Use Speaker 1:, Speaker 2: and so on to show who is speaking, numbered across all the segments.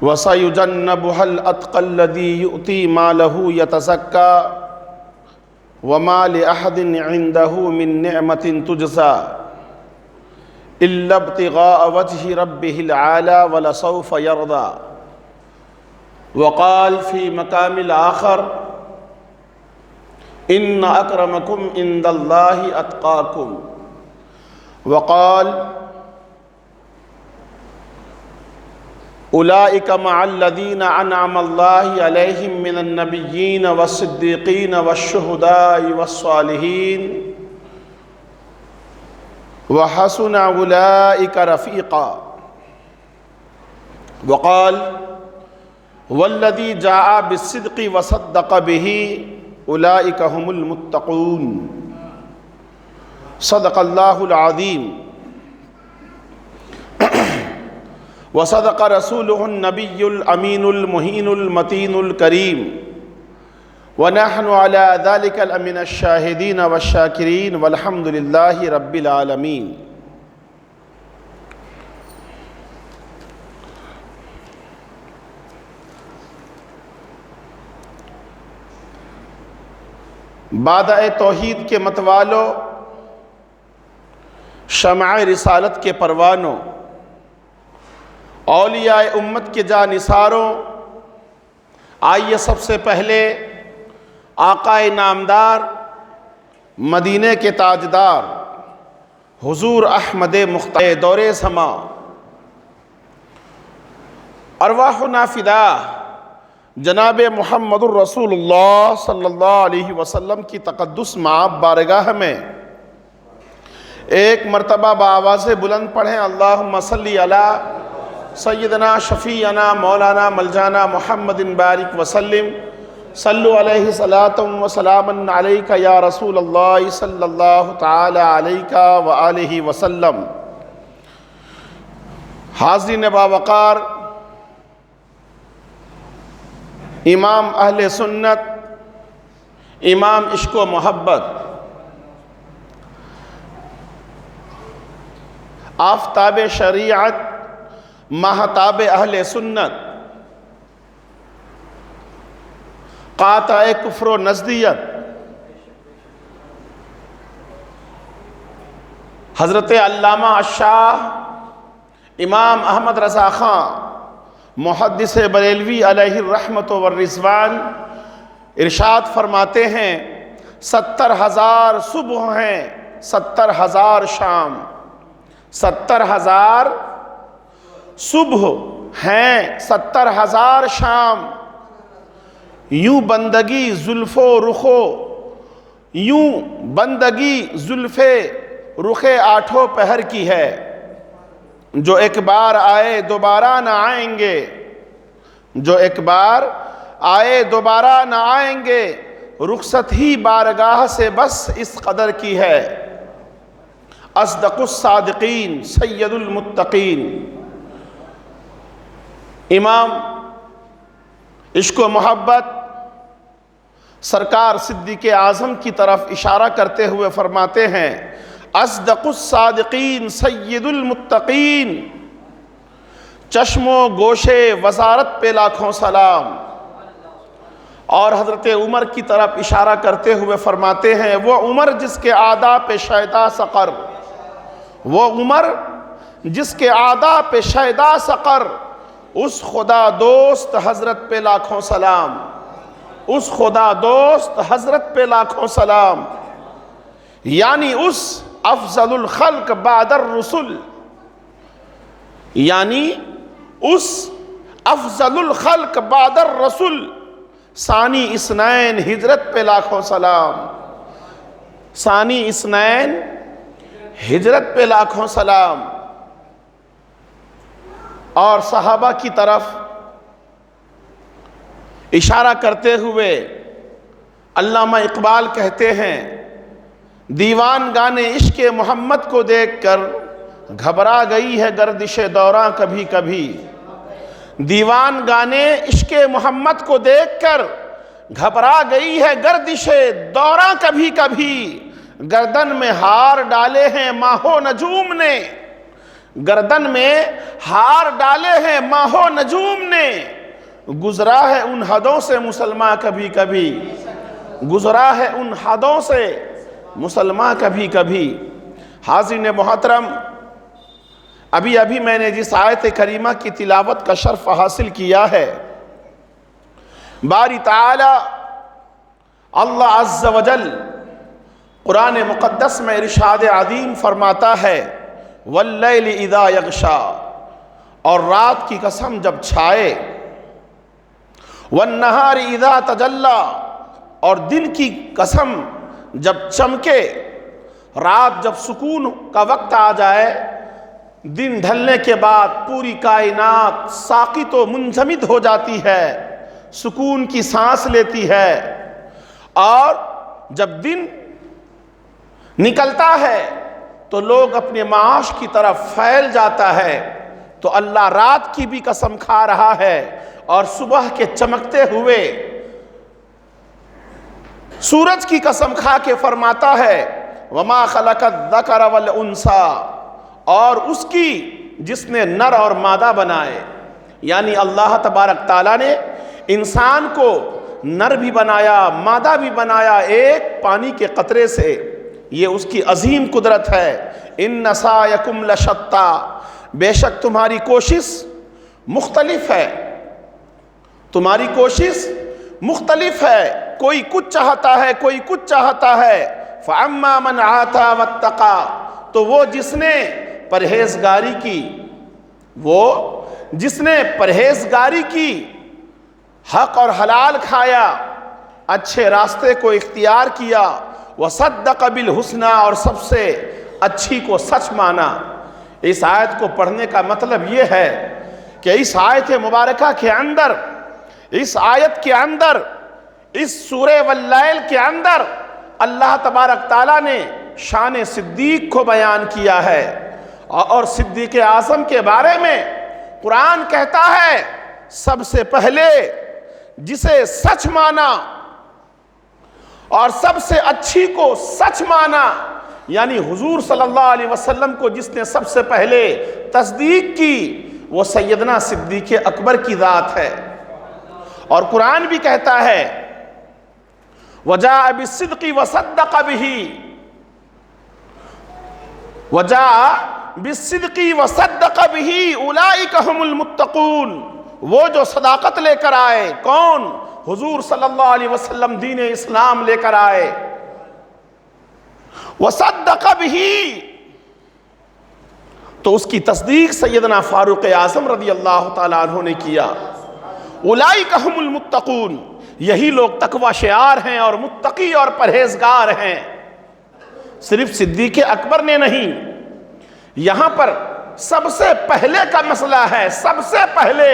Speaker 1: وَسَيُجَنَّبُهَا الْأَتْقَى الَّذِي يُؤْتِي مَالَهُ يَتَزَكَّى وَمَا لِأَحَدٍ عِندَهُ مِن نِّعْمَةٍ تُجْزَى إِلَّا ابْتِغَاءَ وَجْهِ رَبِّهِ الْأَعْلَى وَلَسَوْفَ يَرْضَى وقال فی مقام الآخر إِنَّ أَكْرَمَكُمْ عِندَ اللَّهِ أَتْقَاكُمْ وقال اولئک مع الذین انعم اللہ علیہم من النبیین والصدیقین والشہداء والصالحین وحسن اولئک رفیقا وقال والذی جاء بالصدق وصدق به اولئک هم المتقون صدق اللہ العظیم وصدق رسوله النبی الامین المہین المتین الکریم ونحن على ذلك الامن الشاہدین والشاکرین والحمد للہ رب العالمین۔ بادہ توحید کے متوالو، شمع رسالت کے پروانوں، اولیاء امت کے جانثاروں، آئیے سب سے پہلے آقا نامدار، مدینے کے تاجدار، حضور احمد مختار دور سما، ارواحنا فدا جناب محمد الرسول اللہ صلی اللہ علیہ وسلم کی تقدس معاب بارگاہ میں ایک مرتبہ بآواز بلند پڑھیں اللہم صلی علی سیدنا شفیعنا مولانا ملجانا محمد بارک وسلم صلو علیہ صلاۃ و سلام علیک یا رسول اللہ صلی اللہ تعالی علیک وآلہ وسلم۔ حاضرین باوقار، امام اہل سنت، امام عشق و محبت، آفتاب شریعت، ماہتاب اہل سنت، قاطع کفر و نزدیت، حضرت علامہ الشاہ امام احمد رضا خان محدث بریلوی علیہ الرحمت والرضوان ارشاد فرماتے ہیں 70,000 صبح ہیں 70,000 شام، 70,000 صبح ہیں 70,000 شام، یوں بندگی زلف و رخو، یوں بندگی زلف رخ آٹھوں پہر کی ہے، جو ایک بار آئے دوبارہ نہ آئیں گے، جو ایک بار آئے دوبارہ نہ آئیں گے، رخصت ہی بارگاہ سے بس اس قدر کی ہے، اصدق الصادقین سید المتقین۔ امام عشق و محبت سرکار صدیق اعظم کی طرف اشارہ کرتے ہوئے فرماتے ہیں اصدق الصادقین سید المتقین، چشم و گوشے وزارت پہ لاکھوں سلام۔ اور حضرت عمر کی طرف اشارہ کرتے ہوئے فرماتے ہیں وہ عمر جس کے اعدا پہ شیدا سقر، وہ عمر جس کے اعدا پہ شیدا سقر، اس خدا دوست حضرت پہ لاکھوں سلام، اس خدا دوست حضرت پہ لاکھوں سلام، یعنی اس افضل الخلق بعد الرسل، یعنی اس افضل الخلق بعد الرسل، ثانی اثنین ہجرت پہ لاکھوں سلام، ثانی اثنین ہجرت پہ لاکھوں سلام۔ اور صحابہ کی طرف اشارہ کرتے ہوئے علامہ اقبال کہتے ہیں دیوان گانے عشق محمد کو دیکھ کر گھبرا گئی ہے گردش دوراں کبھی کبھی، دیوان گانے عشق محمد کو دیکھ کر گھبرا گئی ہے گردش دوراں کبھی کبھی، گردن میں ہار ڈالے ہیں ماہ و نجوم نے، گردن میں ہار ڈالے ہیں ماہ و نجوم نے، گزرا ہے ان حدوں سے مسلمان کبھی کبھی، گزرا ہے ان حدوں سے مسلمان کبھی کبھی۔ حاضرین محترم، ابھی میں نے جس آیت کریمہ کی تلاوت کا شرف حاصل کیا ہے، باری تعالی اللہ عز و جل قرآن مقدس میں ارشاد عظیم فرماتا ہے واللیل اذا یغشا، اور رات کی قسم جب چھائے، والنہار اذا تجلی، اور دن کی قسم جب چمکے۔ رات جب سکون کا وقت آ جائے، دن ڈھلنے کے بعد پوری کائنات ساکت و منجمد ہو جاتی ہے، سکون کی سانس لیتی ہے، اور جب دن نکلتا ہے تو لوگ اپنے معاش کی طرف پھیل جاتا ہے، تو اللہ رات کی بھی قسم کھا رہا ہے اور صبح کے چمکتے ہوئے سورج کی قسم کھا کے فرماتا ہے وما خلق الذکر والانثى، اور اس کی جس نے نر اور مادہ بنائے، یعنی اللہ تبارک تعالیٰ نے انسان کو نر بھی بنایا مادہ بھی بنایا ایک پانی کے قطرے سے، یہ اس کی عظیم قدرت ہے۔ ان سعیکم لشتی، بے شک تمہاری کوشش مختلف ہے، تمہاری کوشش مختلف ہے، کوئی کچھ چاہتا ہے کوئی کچھ چاہتا ہے۔ فاما من آتی واتقی، تو وہ جس نے پرہیزگاری کی، وہ جس نے پرہیزگاری کی، حق اور حلال کھایا، اچھے راستے کو اختیار کیا، وصدق بالحسنی، اور سب سے اچھی کو سچ مانا۔ اس آیت کو پڑھنے کا مطلب یہ ہے کہ اس آیت مبارکہ کے اندر، اس آیت کے اندر، اس سورہ واللیل کے اندر اللہ تبارک تعالیٰ نے شان صدیق کو بیان کیا ہے، اور صدیق اعظم کے بارے میں قرآن کہتا ہے سب سے پہلے جسے سچ مانا اور سب سے اچھی کو سچ مانا، یعنی حضور صلی اللہ علیہ وسلم کو جس نے سب سے پہلے تصدیق کی، وہ سیدنا صدیق اکبر کی ذات ہے۔ اور قرآن بھی کہتا ہے وَجَاءَ بِالصِّدْقِ وَصَدَّقَ بِهِ، وَجَاءَ بِالصِّدْقِ وَصَدَّقَ بِهِ أُولَئِكَ هُمُ الْمُتَّقُونَ، وہ جو صداقت لے کر آئے، کون؟ حضور صلی اللہ علیہ وسلم دین اسلام لے کر آئے۔ وَصَدَّقَ بِهِ، تو اس کی تصدیق سیدنا فاروق اعظم رضی اللہ تعالیٰ عنہ نے کیا۔ اولئک ہم المتقون، یہی لوگ تقوی شعار ہیں اور متقی اور پرہیزگار ہیں۔ صرف صدیق اکبر نے نہیں، یہاں پر سب سے پہلے کا مسئلہ ہے، سب سے پہلے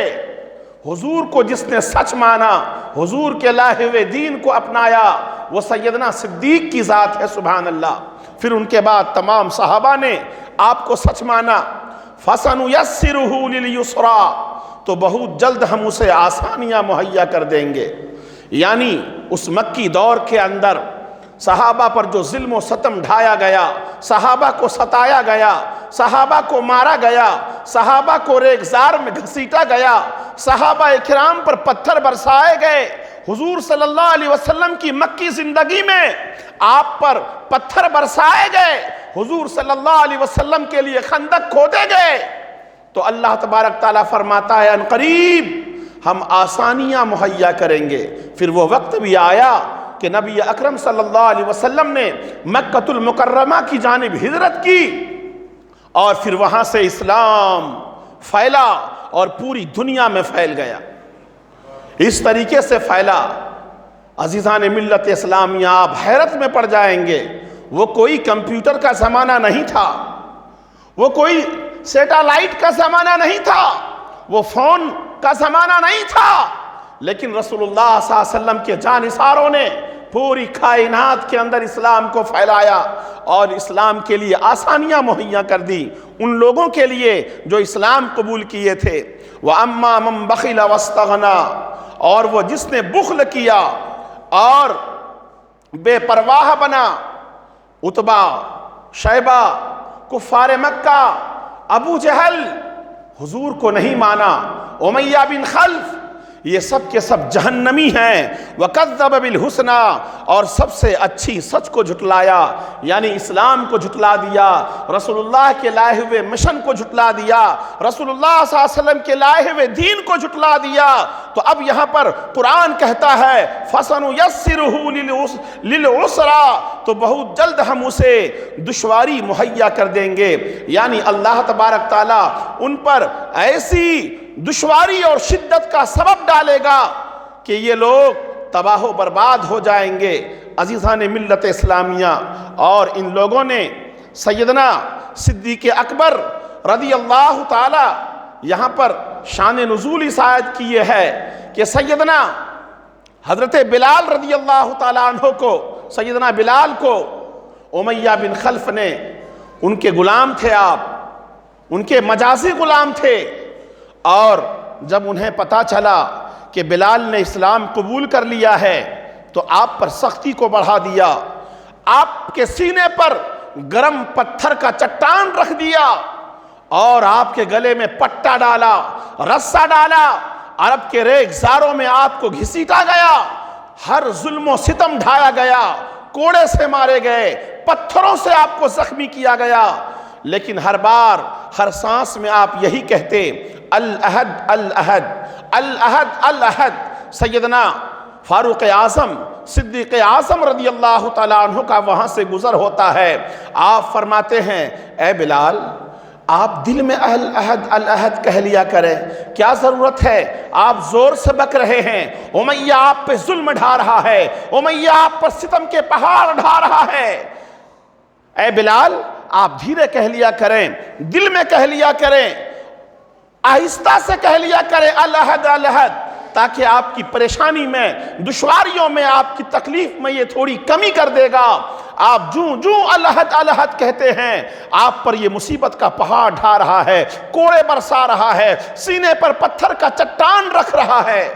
Speaker 1: حضور کو جس نے سچ مانا، حضور کے لائے ہوئے دین کو اپنایا، وہ سیدنا صدیق کی ذات ہے، سبحان اللہ۔ پھر ان کے بعد تمام صحابہ نے آپ کو سچ مانا۔ فَسَنُيَسِّرُهُ لِلْيُسْرَى، تو بہت جلد ہم اسے آسانیاں مہیا کر دیں گے۔ یعنی اس مکی دور کے اندر صحابہ پر جو ظلم و ستم ڈھایا گیا، صحابہ کو ستایا گیا، صحابہ کو مارا گیا، صحابہ کو ریگزار میں گھسیٹا گیا، صحابہ اکرام پر پتھر برسائے گئے، حضور صلی اللہ علیہ وسلم کی مکی زندگی میں آپ پر پتھر برسائے گئے، حضور صلی اللہ علیہ وسلم کے لیے خندق کھودے گئے، تو اللہ تبارک تعالیٰ فرماتا ہے ان قریب ہم آسانیاں مہیا کریں گے۔ پھر وہ وقت بھی آیا کہ نبی اکرم صلی اللہ علیہ وسلم نے مکۃ المکرمہ کی جانب ہجرت کی، اور پھر وہاں سے اسلام پھیلا اور پوری دنیا میں پھیل گیا۔ اس طریقے سے پھیلا، عزیزان ملت اسلامیہ، آپ حیرت میں پڑ جائیں گے، وہ کوئی کمپیوٹر کا زمانہ نہیں تھا، وہ کوئی سیٹلائٹ کا زمانہ نہیں تھا، وہ فون کا زمانہ نہیں تھا، لیکن رسول اللہ صلی اللہ علیہ وسلم کے جانثاروں نے پوری کائنات کے اندر اسلام کو پھیلایا اور اسلام کے لیے آسانیاں مہیا کر دی ان لوگوں کے لیے جو اسلام قبول کیے تھے۔ وَأَمَّا مَن بَخِلَ وَاسْتَغْنَى، اور وہ جس نے بخل کیا اور بے پرواہ بنا، عتبہ، شیبہ، کفار مکہ، ابو جہل حضور کو نہیں مانا، امیہ بن خلف، یہ سب کے سب جہنمی ہیں۔ وَكَذَّبَ بِالْحُسْنَى، اور سب سے اچھی سچ کو جھٹلایا، یعنی اسلام کو جھٹلا دیا، رسول اللہ کے لائے ہوئے مشن کو جھٹلا دیا، رسول اللہ صلی اللہ علیہ وسلم کے لائے ہوئے دین کو جھٹلا دیا۔ تو اب یہاں پر قرآن کہتا ہے فَسَنُيَسِّرُهُ لِلْعُسْرَى، تو بہت جلد ہم اسے دشواری مہیا کر دیں گے، یعنی اللہ تبارک تعالیٰ ان پر ایسی دشواری اور شدت کا سبب ڈالے گا کہ یہ لوگ تباہ و برباد ہو جائیں گے۔ عزیزان ملت اسلامیہ، اور ان لوگوں نے سیدنا صدیق اکبر رضی اللہ تعالی یہاں پر شان نزول اس آیت کی یہ ہے کہ سیدنا حضرت بلال رضی اللہ تعالیٰ عنہ کو، سیدنا بلال کو امیہ بن خلف نے، ان کے غلام تھے آپ، ان کے مجازی غلام تھے، اور جب انہیں پتہ چلا کہ بلال نے اسلام قبول کر لیا ہے تو آپ پر سختی کو بڑھا دیا، آپ کے سینے پر گرم پتھر کا چٹان رکھ دیا اور آپ کے گلے میں پٹا ڈالا، رسہ ڈالا، عرب کے ریگزاروں میں آپ کو گھسیٹا گیا، ہر ظلم و ستم ڈھایا گیا، کوڑے سے مارے گئے، پتھروں سے آپ کو زخمی کیا گیا، لیکن ہر بار ہر سانس میں آپ یہی کہتے العہد العہد العہد العہد۔ سیدنا فاروق اعظم صدیق اعظم رضی اللہ تعالیٰ عنہ کا وہاں سے گزر ہوتا ہے، آپ فرماتے ہیں اے بلال، آپ دل میں العہد العہد کہہ لیا کریں، کیا ضرورت ہے، آپ زور سے بک رہے ہیں، امیہ آپ پہ ظلم ڈھا رہا ہے، امیہ آپ پر ستم کے پہاڑ ڈھا رہا ہے، اے بلال آپ دھیرے کہہ لیا کریں، دل میں کہہ لیا کریں، آہستہ سے کہہ لیا کریں العہد العہد، تاکہ آپ کی پریشانی میں، دشواریوں میں، آپ کی تکلیف میں یہ تھوڑی کمی کر دے گا۔ آپ جو العہد العہد کہتے ہیں، آپ پر یہ مصیبت کا پہاڑ ڈھا رہا ہے، کوڑے برسا رہا ہے، سینے پر پتھر کا چٹان رکھ رہا ہے۔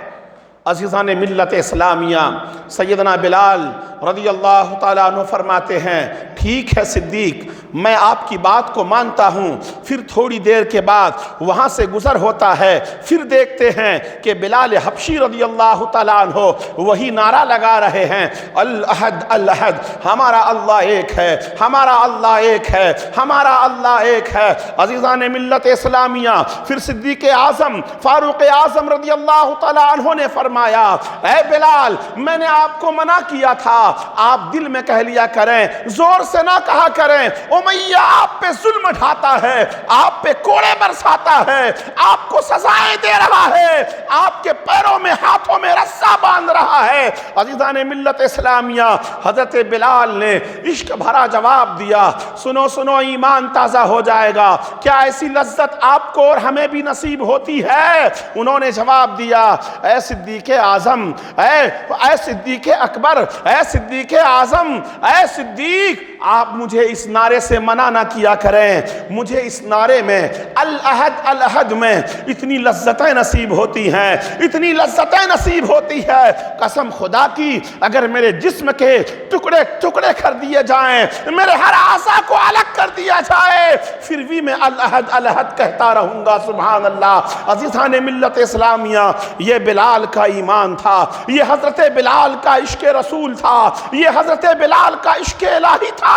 Speaker 1: عزیزان ملت اسلامیہ، سیدنا بلال رضی اللہ تعالیٰ عنہ فرماتے ہیں ٹھیک ہے صدیق، میں آپ کی بات کو مانتا ہوں۔ پھر تھوڑی دیر کے بعد وہاں سے گزر ہوتا ہے، پھر دیکھتے ہیں کہ بلال حبشی رضی اللہ تعالیٰ عنہ وہی نعرہ لگا رہے ہیں العہد العہد، ہمارا اللہ ایک ہے، ہمارا اللہ ایک ہے، ہمارا اللہ ایک ہے۔ عزیزان ملت اسلامیہ، پھر صدیق اعظم فاروق اعظم رضی اللہ تعالیٰ عنہ نے فرمایا اے بلال، میں نے آپ کو منع کیا تھا، آپ دل میں کہہ لیا کریں، زور سے نہ کہا کریں، امیہ آپ پہ ظلم ڈھاتا ہے، آپ پہ کوڑے برساتا ہے، آپ کو سزائیں دے رہا ہے، آپ کے پیروں میں ہاتھوں میں رسہ باندھ رہا ہے۔ عزیزان ملت اسلامیہ، حضرت بلال نے عشق بھرا جواب دیا، سنو سنو ایمان تازہ ہو جائے گا، کیا ایسی لذت آپ کو اور ہمیں بھی نصیب ہوتی ہے؟ انہوں نے جواب دیا اے صدیق اعظم، اے صدیق اکبر، اے صدیق اعظم، اے صدیق، آپ مجھے اس نعرے سے منع نہ کیا کریں، مجھے اس نعرے میں العہد العہد میں اتنی لذتیں نصیب ہوتی ہیں، اتنی لذتیں نصیب ہوتی ہے، قسم خدا کی اگر میرے جسم کے ٹکڑے ٹکڑے کر دیے جائیں، میرے ہر اعضاء کو الگ کر دیا جائے، پھر بھی میں العہد العہد کہتا رہوں گا۔ سبحان اللہ۔ عزیزان ملت اسلامیہ، یہ بلال کا ایمان تھا، یہ حضرت بلال کا عشق رسول تھا، یہ حضرت بلال کا عشق الہی تھا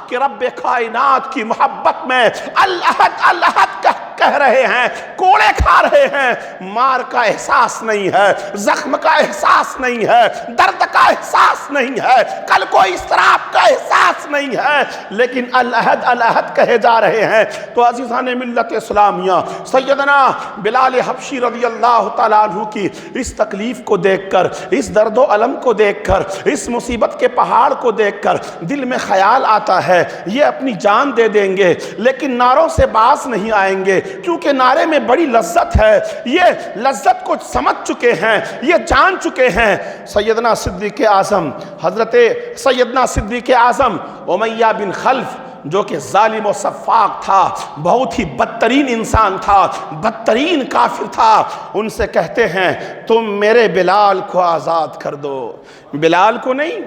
Speaker 1: کہ رب کائنات کی محبت میں العہد العہد کہہ رہے ہیں، کوڑے کھا رہے ہیں، مار کا احساس نہیں ہے، زخم کا احساس نہیں ہے، درد کا احساس نہیں ہے، کل کو اضطراب کا احساس نہیں ہے، لیکن العہد العہد کہے جا رہے ہیں۔ تو عزیزان ملت اسلامیہ، سیدنا بلال حبشی رضی اللہ تعالیٰ عنہ کی اس تکلیف کو دیکھ کر، اس درد و علم کو دیکھ کر، اس مصیبت کے پہاڑ کو دیکھ کر دل میں خیال آتا ہے یہ اپنی جان دے دیں گے لیکن نعروں سے باز نہیں آئیں گے، کیونکہ نعرے میں بڑی لذت ہے، یہ لذت کو سمجھ چکے ہیں، یہ جان چکے ہیں۔ سیدنا صدیق اعظم، حضرت سیدنا صدیق اعظم امیہ بن خلف، جو کہ ظالم و سفاق تھا، بہت ہی بدترین انسان تھا، بدترین کافر تھا، ان سے کہتے ہیں تم میرے بلال کو آزاد کر دو، بلال کو نہیں،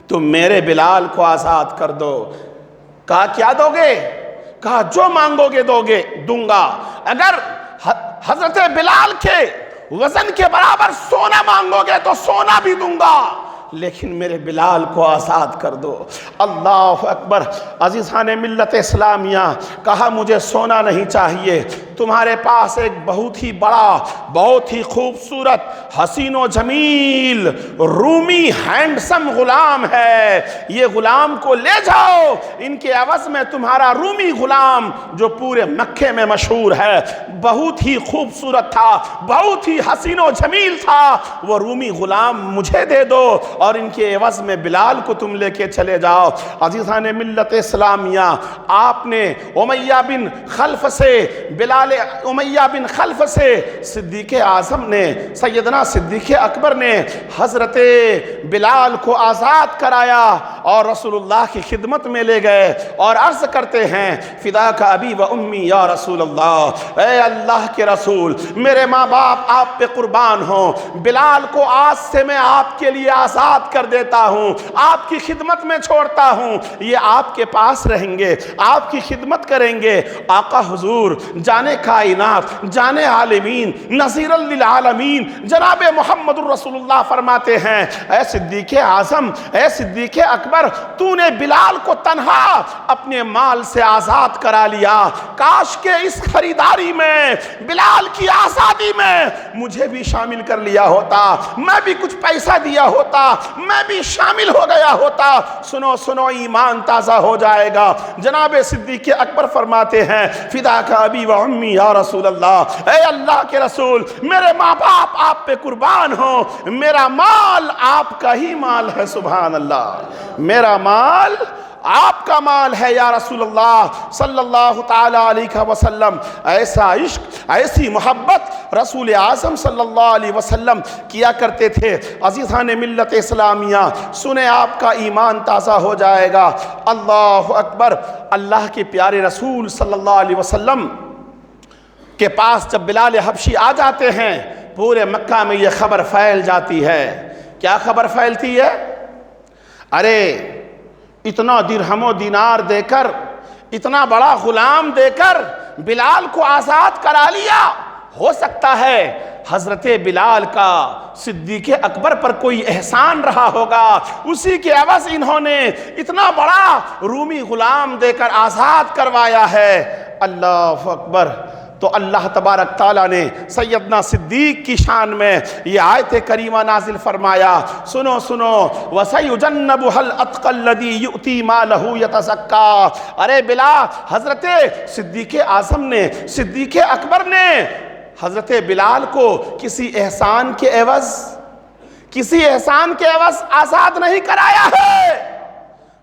Speaker 1: تم میرے بلال کو آزاد کر دو۔ کہا کیا دو گے؟ کہا جو مانگو گے دوں گا. اگر حضرت بلال کے وزن کے برابر سونا مانگو گے تو سونا بھی دوں گا، لیکن میرے بلال کو آزاد کر دو. اللہ اکبر. عزیزان ملت اسلامیہ، کہا مجھے سونا نہیں چاہیے، تمہارے پاس ایک بہت ہی بڑا، بہت ہی خوبصورت، حسین و جمیل رومی ہینڈسم غلام ہے، یہ غلام کو لے جاؤ، ان کے عوض میں تمہارا رومی غلام جو پورے مکے میں مشہور ہے، بہت ہی خوبصورت تھا، بہت ہی حسین و جمیل تھا، وہ رومی غلام مجھے دے دو اور ان کے عوض میں بلال کو تم لے کے چلے جاؤ. عزیزان ملت اسلامیہ، آپ نے امیہ بن خلف سے صدیق اعظم نے، سیدنا صدیق اکبر نے حضرت بلال کو آزاد کرایا اور رسول اللہ کی خدمت میں لے گئے اور عرض کرتے ہیں فداک ابی و امی یا رسول اللہ، اے اللہ کے رسول، میرے ماں باپ آپ پہ قربان ہوں، بلال کو آج سے میں آپ کے لیے آزاد کر دیتا ہوں، آپ کی خدمت میں چھوڑتا ہوں، یہ آپ کے پاس رہیں گے، آپ کی خدمت کریں گے. آقا حضور جانے کائنات، جانے عالمین، نذیر للعالمین جناب محمد الرسول اللہ فرماتے ہیں اے صدیق اعظم، اے صدیق اکبر، تو نے بلال کو تنہا اپنے مال سے آزاد کرا لیا، کاش کہ اس خریداری میں، بلال کی آزادی میں مجھے بھی شامل کر لیا ہوتا، میں بھی کچھ پیسہ دیا ہوتا، میں بھی شامل ہو گیا ہوتا. سنو سنو، ایمان تازہ ہو جائے گا. جناب صدیق اکبر فرماتے ہیں فداک ابی و امی یا رسول اللہ، اے اللہ کے رسول، میرے ماں باپ آپ پہ قربان ہوں، میرا مال آپ کا ہی مال ہے. سبحان اللہ، میرا مال آپ کا مال ہے یا رسول اللہ صلی اللہ تعالی علیہ وسلم. ایسا عشق، ایسی محبت رسول اعظم صلی اللہ علیہ وسلم کیا کرتے تھے. عزیزان ملت اسلامیہ سنیں، آپ کا ایمان تازہ ہو جائے گا. اللہ اکبر. اللہ کے پیارے رسول صلی اللہ علیہ وسلم کے پاس جب بلال حبشی آ جاتے ہیں، پورے مکہ میں یہ خبر پھیل جاتی ہے. کیا خبر پھیلتی ہے؟ ارے اتنا درہم و دینار دے کر، اتنا بڑا غلام دے کر بلال کو آزاد کرا لیا، ہو سکتا ہے حضرت بلال کا صدیق اکبر پر کوئی احسان رہا ہوگا، اسی کے عوض انہوں نے اتنا بڑا رومی غلام دے کر آزاد کروایا ہے. اللہ اکبر. تو اللہ تبارک تعالیٰ نے سیدنا صدیق کی شان میں یہ آیت کریمہ نازل فرمایا. سنو سنو، وَسَيُجَنَّبُهَا الْأَتْقَى الَّذِي يُؤْتِي مَالَهُ يَتَزَكَّى. ارے بلا، حضرت صدیق اعظم نے، صدیق اکبر نے حضرت بلال کو کسی احسان کے عوض آزاد نہیں کرایا ہے،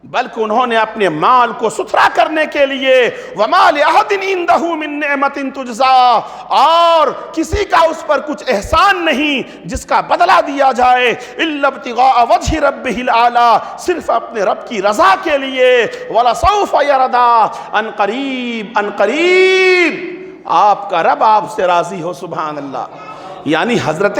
Speaker 1: بلکہ انہوں نے اپنے مال کو ستھرا کرنے کے لیے وَمَا لِأَحَدٍ عِندَهُ مِن نِعْمَةٍ تُجْزَىٰ، اور کسی کا اس پر کچھ احسان نہیں جس کا بدلہ دیا جائے، إِلَّا ابْتِغَاءَ وَجْهِ رَبِّهِ الْأَعْلَىٰ، صرف اپنے رب کی رضا کے لیے. وَلَسَوْفَ يَرْضَىٰ، ان قریب آپ کا رب آپ سے راضی ہو. سبحان اللہ. یعنی حضرت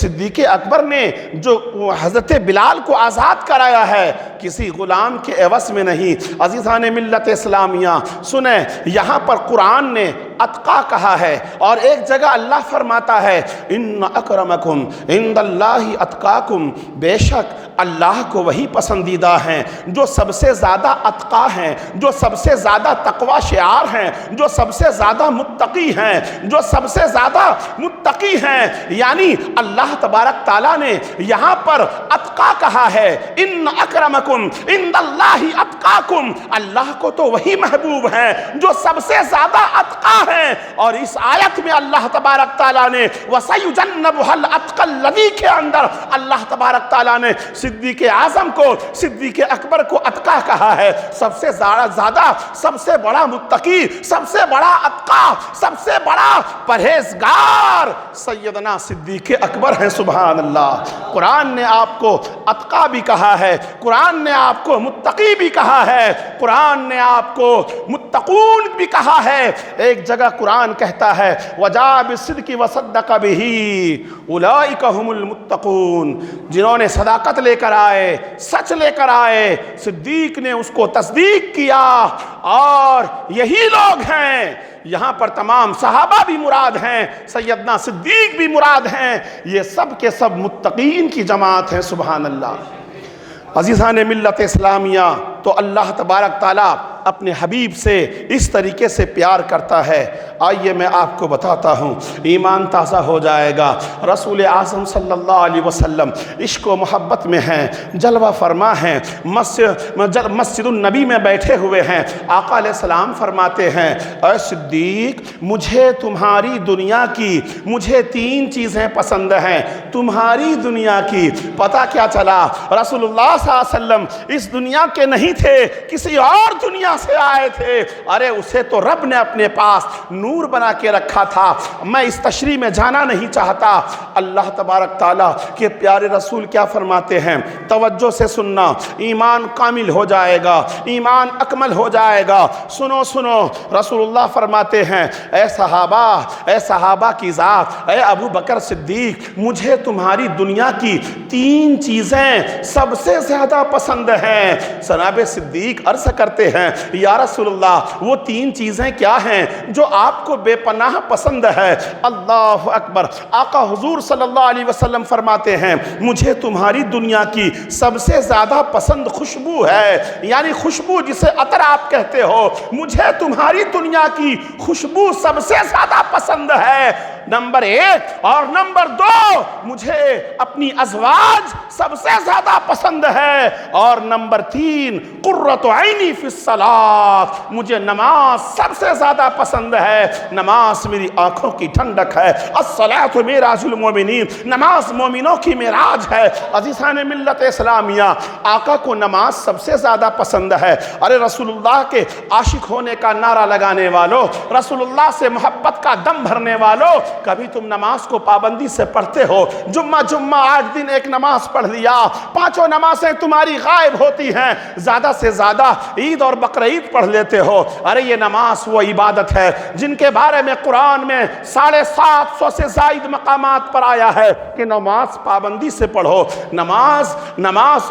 Speaker 1: صدیق اکبر نے جو حضرت بلال کو آزاد کرایا ہے، کسی غلام کے عوض میں نہیں. عزیزان ملت اسلامیہ سنیں، یہاں پر قرآن نے اتقا کہا ہے، اور ایک جگہ اللہ فرماتا ہے ان اکرمکم عند اللہ اتقاکم، بے شک اللہ کو وہی پسندیدہ ہیں جو سب سے زیادہ اتقا ہیں، جو سب سے زیادہ تقوی شعار ہیں، جو سب سے زیادہ متقی ہیں، جو سب سے زیادہ متقی ہیں. یعنی اللہ تبارک تعالیٰ نے یہاں پر اتقا کہا ہے. ان اکرمکم عند اللہ اتقاکم، اللہ کو تو وہی محبوب ہیں جو سب سے زیادہ اتقا ہیں. اور اس آیت میں اللہ تبارک تعالیٰ نے وَسَيُجَنَّبُهَا الْأَتْقَى الَّذِي کے اندر اللہ تبارک تعالیٰ نے صدیق اعظم کو، صدیق اکبر کو اتقا کہا ہے. سب سے زیادہ، سب سے بڑا متقی، سب سے بڑا اتقا، سب سے بڑا پرہیزگار سیدنا صدیق اکبر ہیں. سبحان اللہ. قرآن نے آپ کو اتقا بھی کہا ہے، قرآن نے آپ کو متقی بھی کہا ہے، قرآن نے آپ کو متقون بھی کہا ہے. ایک جگہ قرآن کہتا ہے وَجَاءَ بِالصِّدْقِ وَصَدَّقَ بِهِ أُولَٰئِكَ هُمُ الْمُتَّقُونَ، جنہوں نے صداقت لے کر آئے، سچ لے کر آئے، صدیق نے اس کو تصدیق کیا، اور یہی لوگ ہیں۔ یہاں پر تمام صحابہ بھی مراد ہیں، سیدنا صدیق بھی مراد ہیں، یہ سب کے سب متقین کی جماعت ہیں۔ سبحان اللہ۔ عزیزان ملت اسلامیہ، تو اللہ تبارک تعالیٰ اپنے حبیب سے اس طریقے سے پیار کرتا ہے۔ آئیے میں آپ کو بتاتا ہوں، ایمان تازہ ہو جائے گا۔ رسول اعظم صلی اللہ علیہ وسلم عشق و محبت میں ہیں، جلوہ فرما ہیں، مسجد النبی میں بیٹھے ہوئے ہیں۔ آقا علیہ السلام فرماتے ہیں اے صدیق، مجھے تمہاری دنیا کی مجھے 3 چیزیں پسند ہیں، تمہاری دنیا کی۔ پتہ کیا چلا؟ رسول اللہ صلی اللہ علیہ وسلم اس دنیا کے نہیں تھے، کسی اور دنیا سے آئے تھے۔ ارے اسے تو رب نے اپنے پاس نور بنا کے رکھا تھا۔ میں اس تشریح میں جانا نہیں چاہتا۔ اللہ تبارک تعالیٰ کے پیارے رسول کیا فرماتے ہیں؟ توجہ سے سننا، ایمان کامل ہو جائے گا، ایمان اکمل ہو جائے گا۔ سنو سنو، رسول اللہ فرماتے ہیں اے صحابہ کی ذات، اے ابو بکر صدیق، مجھے تمہاری دنیا کی 3 چیزیں سب سے زیادہ پسند ہیں۔ جناب صدیق عرض کرتے ہیں یا رسول اللہ، وہ 3 چیزیں کیا ہیں جو آپ کو بے پناہ پسند ہے؟ اللہ اکبر۔ آقا حضور صلی اللہ علیہ وسلم فرماتے ہیں مجھے تمہاری دنیا کی سب سے زیادہ پسند خوشبو ہے، یعنی خوشبو جسے عطر آپ کہتے ہو، مجھے تمہاری دنیا کی خوشبو سب سے زیادہ پسند ہے، نمبر 1۔ اور نمبر 2، مجھے اپنی ازواج سب سے زیادہ پسند ہے، اور نمبر 3، قرۃ عینی فی الصلاۃ، مجھے نماز سب سے زیادہ پسند ہے، نماز میری آنکھوں کی ٹھنڈک ہے۔ الصلاۃ معراج المومنین، نماز مومنوں کی معراج ہے۔ عزیزان ملت اسلامیہ، آقا کو نماز سب سے زیادہ پسند ہے۔ ارے رسول اللہ کے عاشق ہونے کا نعرہ لگانے والوں، رسول اللہ سے محبت کا دم بھرنے والوں، کبھی تم نماز کو پابندی سے پڑھتے ہو؟ جمعہ 8 دن ایک نماز پڑھ لیا، 5 نمازیں تمہاری غائب ہوتی ہیں، زیادہ سے زیادہ عید اور بقرعید پڑھ لیتے ہو۔ ارے یہ نماز وہ عبادت ہے جن کے بارے میں قرآن میں 750 سے زائد مقامات پر آیا ہے کہ نماز پابندی سے پڑھو۔ نماز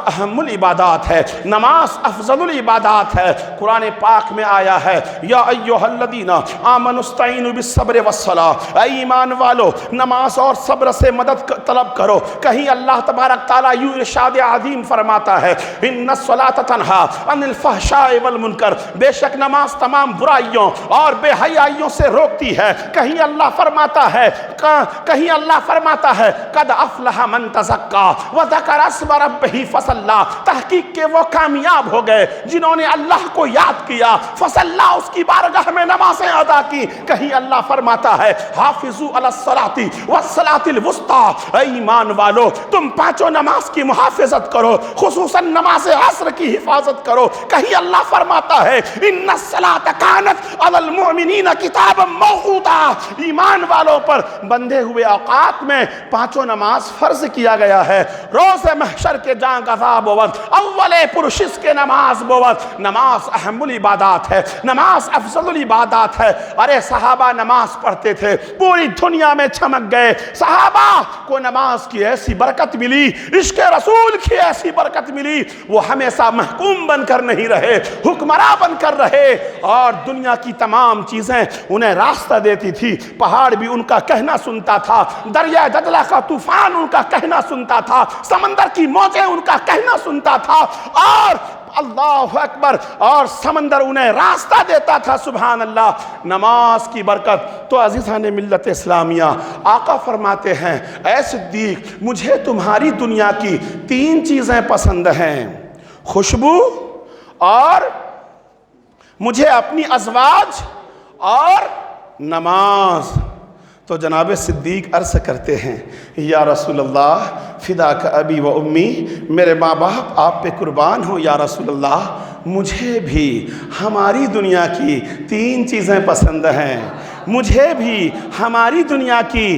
Speaker 1: اہم العبادات ہے، نماز افضل العبادات ہے۔ قرآن پاک میں آیا ہے یا ایھا الذین آمنوا استعینوا بالصبر والصلاۃ، اے ایمان والو نماز اور صبر سے مدد طلب کرو۔ کہیں اللہ تبارک تعالیٰ یوں ارشاد عظیم فرماتا ہے ان الصلاۃ تنہی عن الفحشاء والمنکر، بے شک نماز تمام برائیوں اور بے حیائیوں سے روکتی ہے۔ کہیں اللہ فرماتا ہے قد افلح من تزکا وذکر اسم ربہ فصلی، تحقیق کہ وہ کامیاب ہو گئے جنہوں نے اللہ کو یاد کیا، فصلی، اس کی بارگاہ میں نمازیں ادا کی۔ کہیں اللہ فرماتا ہے حافظوا علی الصلاۃ والصلاۃ الوسطی، اے ایمان والو تم 5 نماز کی محافظت کرو، خصوصاً نماز عصر کی حفاظت کرو۔ کہیں اللہ فرماتا ہے ان الصلاۃ کانت علی المؤمنین کتابا موقوتا، ایمان والوں پر بندھے ہوئے اوقات میں 5 نماز فرض کیا گیا ہے۔ روز محشر کے جان گزا بود، اول پرشش کے نماز بود۔ نماز اہم العبادات ہے، نماز افضل العبادات ہے۔ ارے صحابہ نماز پڑھتے تھے، پوری دنیا میں چمک گئے۔ صحابہ کو نماز کی ایسی برکت ملی، عشق رسول کی ایسی برکت ملی، وہ ہمیشہ محکوم بن کر نہیں رہے، حکمراں بن کر رہے، اور دنیا کی تمام چیزیں انہیں راستہ دیتی تھی۔ پہاڑ بھی ان کا کہنا سنتا تھا، دریا دجلہ کا طوفان ان کا کہنا سنتا تھا، سمندر کی موجیں ان کا کہنا سنتا تھا، اور اللہ اکبر، اور سمندر انہیں راستہ دیتا تھا۔ سبحان اللہ، نماز کی برکت۔ تو عزیزان ملت اسلامیہ، آقا فرماتے ہیں اے صدیق، مجھے تمہاری دنیا کی 3 چیزیں پسند ہیں، خوشبو، اور مجھے اپنی ازواج، اور نماز۔ تو جناب صدیق عرض کرتے ہیں یا رسول اللہ فداک ابی و امی، میرے ماں باپ آپ پہ قربان ہو یا رسول اللہ، مجھے بھی ہماری دنیا کی 3 چیزیں پسند ہیں، مجھے بھی ہماری دنیا کی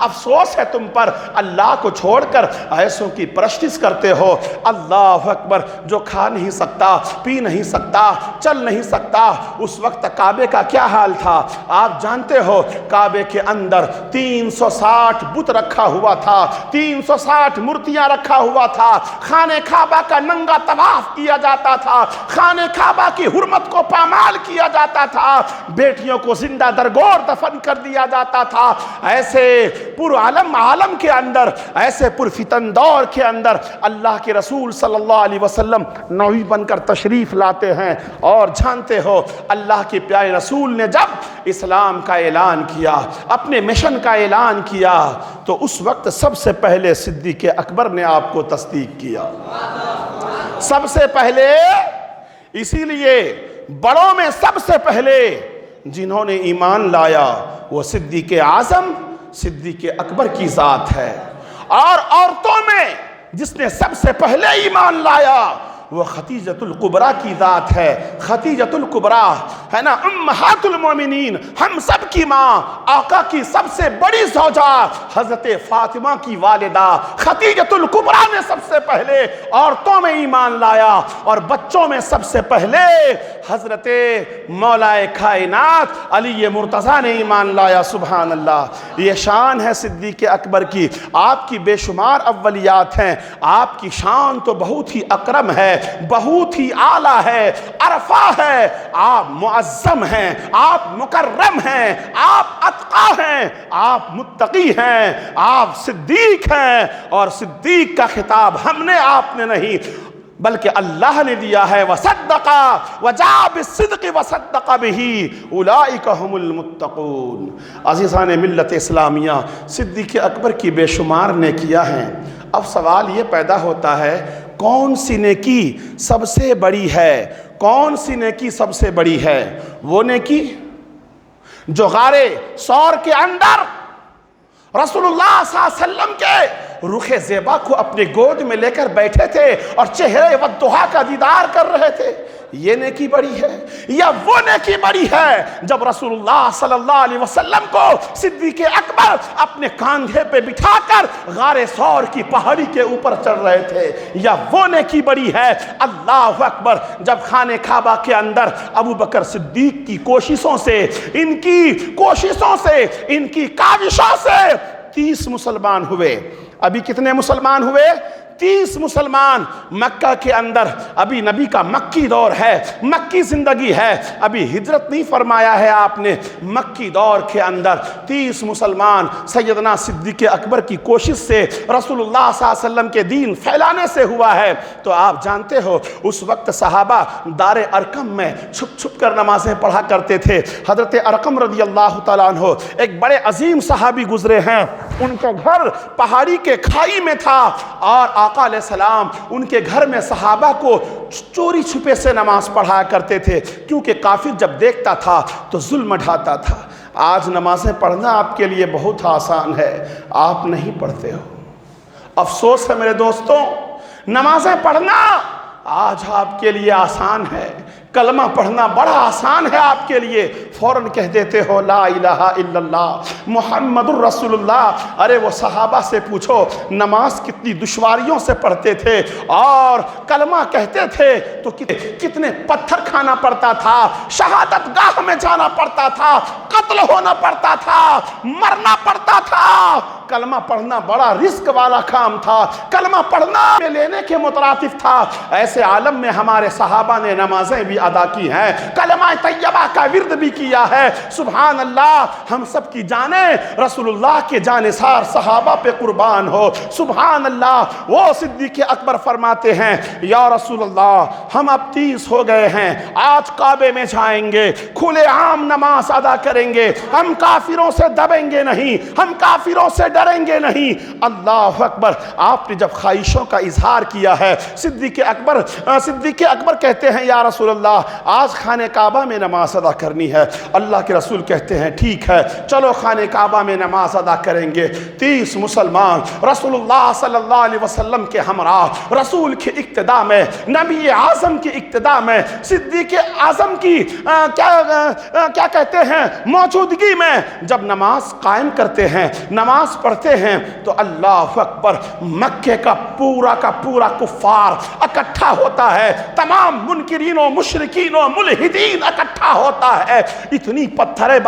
Speaker 1: افسوس ہے تم پر اللہ کو چھوڑ کر ایسوں کی پرستش کرتے ہو۔ اللہ اکبر، جو کھا نہیں سکتا، پی نہیں سکتا، چل نہیں سکتا، اس وقت کعبے کا کیا حال تھا آپ جانتے ہو؟ کعبے کے اندر 360 بت رکھا ہوا تھا، 360 مورتیاں رکھا ہوا تھا، خانہ کعبہ کا ننگا طواف کیا جاتا تھا، خانہ کعبہ کی حرمت کو پامال کیا جاتا تھا، بیٹیوں کو زندہ درگور دفن کر دیا جاتا تھا۔ ایسے پرعالم عالم کے اندر، ایسے پرفتن دور کے اندر اللہ کے رسول صلی اللہ علیہ وسلم نبی بن کر تشریف لاتے ہیں، اور جانتے ہو اللہ کے پیارے رسول نے جب اسلام کا اعلان کیا، اپنے مشن کا اعلان کیا، تو اس وقت سب سے پہلے صدیق اکبر نے آپ کو تصدیق کیا، سب سے پہلے۔ اسی لیے بڑوں میں سب سے پہلے جنہوں نے ایمان لایا وہ صدیق اعظم صدیق اکبر کی ذات ہے، اور عورتوں میں جس نے سب سے پہلے ایمان لایا وہ خدیجۃ الکبریٰ کی ذات ہے۔ خدیجۃ الکبریٰ ہے نا، امہات المومنین، ہم سب کی ماں، آقا کی سب سے بڑی زوجہ حضرت فاطمہ کی والدہ خدیجۃ الکبریٰ نے سب سے پہلے عورتوں میں ایمان لایا، اور بچوں میں سب سے پہلے حضرت مولا کائنات علی مرتضیٰ نے ایمان لایا۔ سبحان اللہ، یہ شان ہے صدیق اکبر کی۔ آپ کی بے شمار اولیات ہیں، آپ کی شان تو بہت ہی اکرم ہے، بہت ہی اعلیٰ ہے، عرفہ ہے، آپ معظم ہیں، آپ مکرم ہیں، آپ اتقی ہیں، آپ متقی ہیں، آپ صدیق ہیں، اور صدیق کا خطاب ہم نے آپ نے نہیں بلکہ اللہ نے دیا ہے۔ وصدق وجاء بالصدق وصدق به اولئک هم المتقون۔ عزیزان ملت اسلامیہ، صدیق اکبر کی بے شمار نیکیاں ہیں۔ اب سوال یہ پیدا ہوتا ہے کون سی نیکی سب سے بڑی ہے؟ کون سی نیکی سب سے بڑی ہے؟ وہ نیکی جو غار ثور کے اندر رسول اللہ صلی اللہ علیہ وسلم کے رخ زیبا کو اپنے گود میں لے کر بیٹھے تھے اور چہرے والضحیٰ کا دیدار کر رہے تھے، یہ نیکی بڑی ہے؟ یا وہ نیکی بڑی ہے جب رسول اللہ صلی اللہ علیہ وسلم کو صدیق اکبر اپنے کاندھے پہ بٹھا کر غار ثور کی پہاڑی کے اوپر چڑھ رہے تھے؟ یا وہ نیکی بڑی ہے اللہ اکبر جب خانہ کعبہ کے اندر ابو بکر صدیق کی کوششوں سے، ان کی کوششوں سے، ان کی کاوشوں سے 30 مسلمان ہوئے؟ ابھی کتنے مسلمان ہوئے؟ 30 مسلمان۔ مکہ کے اندر ابھی نبی کا مکی دور ہے، مکی زندگی ہے، ابھی ہجرت نہیں فرمایا ہے آپ نے۔ مکی دور کے اندر 30 مسلمان سیدنا صدیق اکبر کی کوشش سے، رسول اللہ صلی اللہ علیہ وسلم کے دین پھیلانے سے ہوا ہے۔ تو آپ جانتے ہو اس وقت صحابہ دار ارقم میں چھپ چھپ کر نمازیں پڑھا کرتے تھے۔ حضرت ارقم رضی اللہ تعالیٰ عنہ ایک بڑے عظیم صحابی گزرے ہیں، ان کا گھر پہاڑی کے کھائی میں تھا، اور آقا علیہ السلام ان کے گھر میں صحابہ کو چوری چھپے سے نماز پڑھایا کرتے تھے، کیونکہ کافر جب دیکھتا تھا تو ظلم ڈھاتا تھا۔ آج نمازیں پڑھنا آپ کے لیے بہت آسان ہے، آپ نہیں پڑھتے ہو، افسوس ہے میرے دوستوں۔ نمازیں پڑھنا آج آپ کے لیے آسان ہے، کلمہ پڑھنا بڑا آسان ہے آپ کے لیے، فوراً کہہ دیتے ہو لا الہ الا اللہ محمد الرسول اللہ۔ ارے وہ صحابہ سے پوچھو نماز کتنی دشواریوں سے پڑھتے تھے، اور کلمہ کہتے تھے تو کتنے پتھر کھانا پڑتا تھا، شہادت گاہ میں جانا پڑتا تھا، قتل ہونا پڑتا تھا، مرنا پڑتا تھا۔ کلمہ پڑھنا بڑا رزق والا کام تھا، کلمہ پڑھنا میں لینے کے مترادف تھا۔ ایسے عالم میں ہمارے صحابہ نے نمازیں بھی ادا کی ہیں، کلمہ طیبہ کا ورد بھی کیا ہے۔ سبحان اللہ، ہم سب کی جانیں رسول اللہ کے جانثار صحابہ پہ قربان ہو۔ سبحان اللہ، وہ صدیق اکبر فرماتے ہیں یا رسول اللہ ہم اب 30 ہو گئے ہیں، آج کعبے میں جائیں گے، کھلے عام نماز ادا کریں گے، ہم کافروں سے دبیں گے نہیں، ہم کافروں سے ڈریں گے نہیں۔ اللہ اکبر، آپ نے جب خواہشوں کا اظہار کیا ہے، صدیق اکبر کہتے ہیں یا رسول اللہ آج خانہ کعبہ میں نماز ادا کرنی ہے۔ اللہ کے رسول کہتے ہیں ٹھیک ہے چلو خانہ کعبہ میں نماز ادا کریں گے۔ 30 مسلمان رسول اللہ صلی اللہ علیہ وسلم کے ہمراہ، رسول کی اقتداء میں، نبی اعظم کی اقتداء میں، صدیق اعظم کی کیا کہتے ہیں موجودگی میں جب نماز قائم کرتے ہیں، نماز پڑھتے ہیں، تو اللہ اکبر، مکے کا پورا کفار اکٹھا ہوتا ہے، تمام منکرین و مشرکین و ملحدین اکٹھا ہوتا ہے، اتنی پتھریں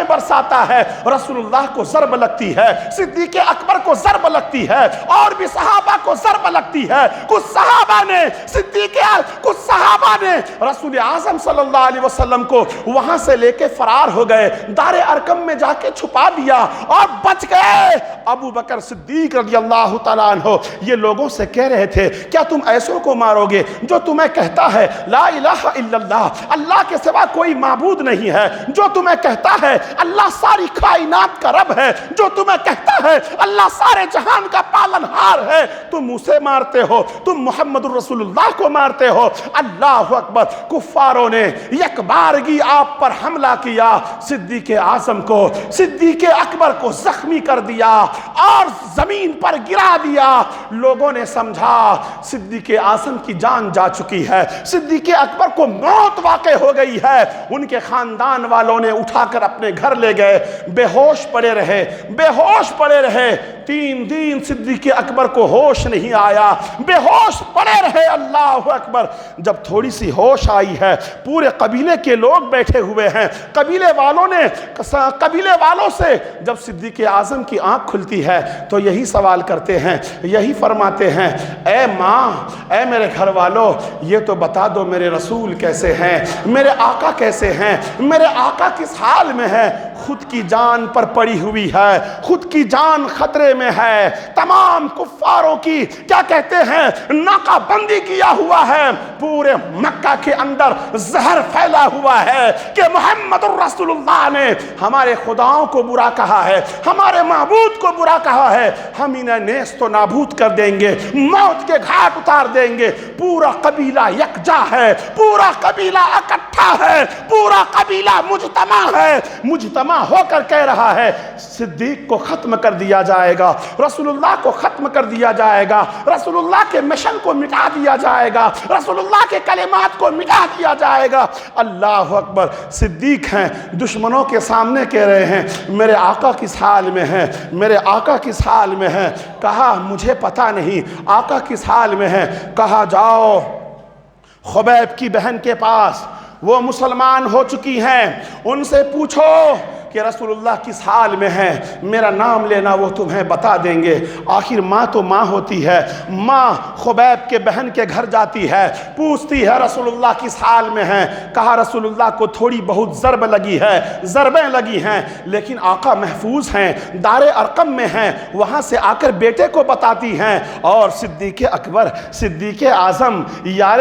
Speaker 1: برساتا ہے، رسول اللہ کو ضرب لگتی ہے، صدیق اکبر کو ضرب لگتی ہے، اور بھی صحابہ کو ضرب لگتی ہے۔ کچھ صحابہ نے رسول اعظم صلی اللہ علیہ وسلم کو وہاں سے لے کے فرار ہو گئے، دار ارقم میں جا کے چھپا دیا اور بچ گئے۔ ابو بکر صدیق رضی اللہ تعالیٰ عنہ یہ لوگوں سے کہہ رہے تھے کیا تم ایسوں کو مارو گے جو تمہیں کہتا ہے لا الہ الا اللہ، اللہ کے سوا کوئی معبود نہیں ہے، جو تمہیں کہتا ہے اللہ ساری کائنات کا رب ہے، جو تمہیں کہتا ہے اللہ سارے جہان کا پالنہار ہے، تم اسے مارتے ہو، تم محمد الرسول اللہ کو مارتے ہو۔ اللہ اکبر، کفاروں نے یک بارگی آپ پر حملہ کیا، صدیق اعظم کو، صدیق اکبر کو زخمی کر دیا اور زمین پر گرا دیا۔ لوگوں نے سمجھا صدیق اعظم کی جان جا چکی ہے، صدیق اکبر کو موت واقع ہو گئی ہے۔ ان کے خاندان والوں نے اٹھا کر اپنے گھر لے گئے، بے ہوش پڑے رہے 3 دن صدیق اکبر کو ہوش نہیں آیا، بے ہوش پڑے رہے۔ اللہ اکبر، جب تھوڑی سی ہوش آئی ہے، پورے قبیلے کے لوگ بیٹھے ہوئے ہیں، قبیلے والوں سے جب صدیق اعظم کی آنکھ کھلتی ہے تو یہی سوال کرتے ہیں، یہی فرماتے ہیں اے ماں، اے میرے گھر والوں، یہ تو بتا دو میرے رسول کیسے ہیں، میرے آقا کیسے ہیں، میرے آقا کس حال میں ہے؟ خود کی جان پر پڑی ہوئی ہے، خود کی جان خطرے میں ہے، تمام کفاروں کی کیا کہتے ہیں ناکہ بندی کیا ہوا ہے، پورے مکہ کے اندر زہر پھیلا ہوا ہے کہ محمد الرسول اللہ نے ہمارے خداؤں کو برا کہا ہے، ہمارے معبود کو برا کہا ہے، ہم انہیں نیست و نابود کر دیں گے، موت کے گھاٹ اتار دیں گے۔ پورا قبیلہ یکجا ہے، پورا قبیلہ اکٹھا ہے، پورا قبیلہ مجتمع ہو کر کہہ رہا ہے صدیق کو ختم کر دیا جائے گا، رسول اللہ کو ختم کر دیا جائے گا، رسول اللہ کے مشن کو مٹا دیا جائے گا، رسول اللہ کے کلمات کو مٹا دیا جائے گا۔ اللہ اکبر، صدیق ہیں، دشمنوں کے سامنے کہہ رہے ہیں میرے آقا کس حال میں ہیں، میرے آقا کس حال میں ہیں؟ کہا مجھے پتہ نہیں آقا کس حال میں ہیں۔ کہا جاؤ خبیب کی بہن کے پاس، وہ مسلمان ہو چکی ہیں، ان سے پوچھو کہ رسول اللہ کس حال میں ہے، میرا نام لینا وہ تمہیں بتا دیں گے۔ آخر ماں تو ماں ہوتی ہے، ماں خبیب کے بہن کے گھر جاتی ہے، پوچھتی ہے رسول اللہ کس حال میں ہیں۔ کہا رسول اللہ کو تھوڑی بہت ضربیں لگی ہیں، لیکن آقا محفوظ ہیں، دار ارقم میں ہیں، وہاں سے آ کر بیٹے کو بتاتی ہیں۔ اور صدیق اکبر، صدیق اعظم یار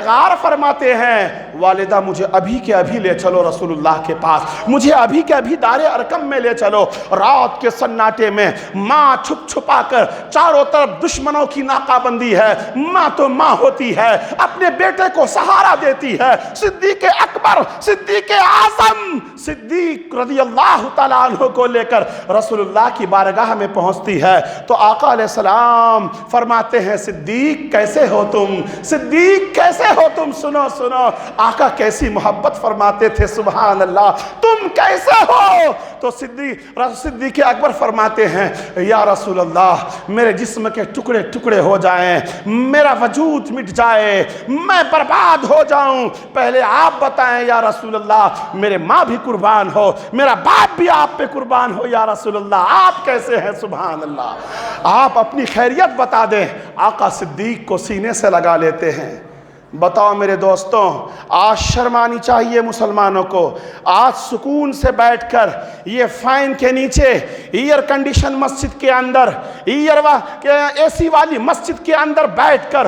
Speaker 1: غار فرماتے ہیں والدہ مجھے ابھی کے ابھی لے چلو رسول اللہ کے پاس، مجھے ابھی کے ابھی دار ارقم میں لے چلو۔ رات کے سناٹے میں ماں چھپا کر، چاروں طرف دشمنوں کی ناکہ بندی ہے، ماں تو ماں ہوتی ہے، اپنے بیٹے کو سہارا دیتی ہے۔ صدیق اکبر، صدیق اعظم، صدیق رضی اللہ تعالیٰ عنہ کو لے کر رسول اللہ کی بارگاہ میں پہنچتی ہے تو آقا علیہ السلام فرماتے ہیں صدیق کیسے ہو تم، صدیق کیسے ہو تم؟ سنو آقا کیسی محبت فرماتے تھے، سبحان اللہ، تم کیسے ہو؟ تو صدیق اکبر فرماتے ہیں یا رسول اللہ میرے جسم کے ٹکڑے ٹکڑے ہو جائیں، میرا وجود مٹ جائے، میں برباد ہو جاؤں، پہلے آپ بتائیں یا رسول اللہ، میرے ماں بھی قربان ہو، میرا باپ بھی آپ پہ قربان ہو یا رسول اللہ، آپ کیسے ہیں؟ سبحان اللہ، آپ اپنی خیریت بتا دیں۔ آقا صدیق کو سینے سے لگا لیتے ہیں۔ بتاؤ میرے دوستوں، آج شرم آنی چاہیے مسلمانوں کو، آج سکون سے بیٹھ کر یہ فین کے نیچے، ایئر کنڈیشن مسجد کے اندر، اے سی والی مسجد کے اندر بیٹھ کر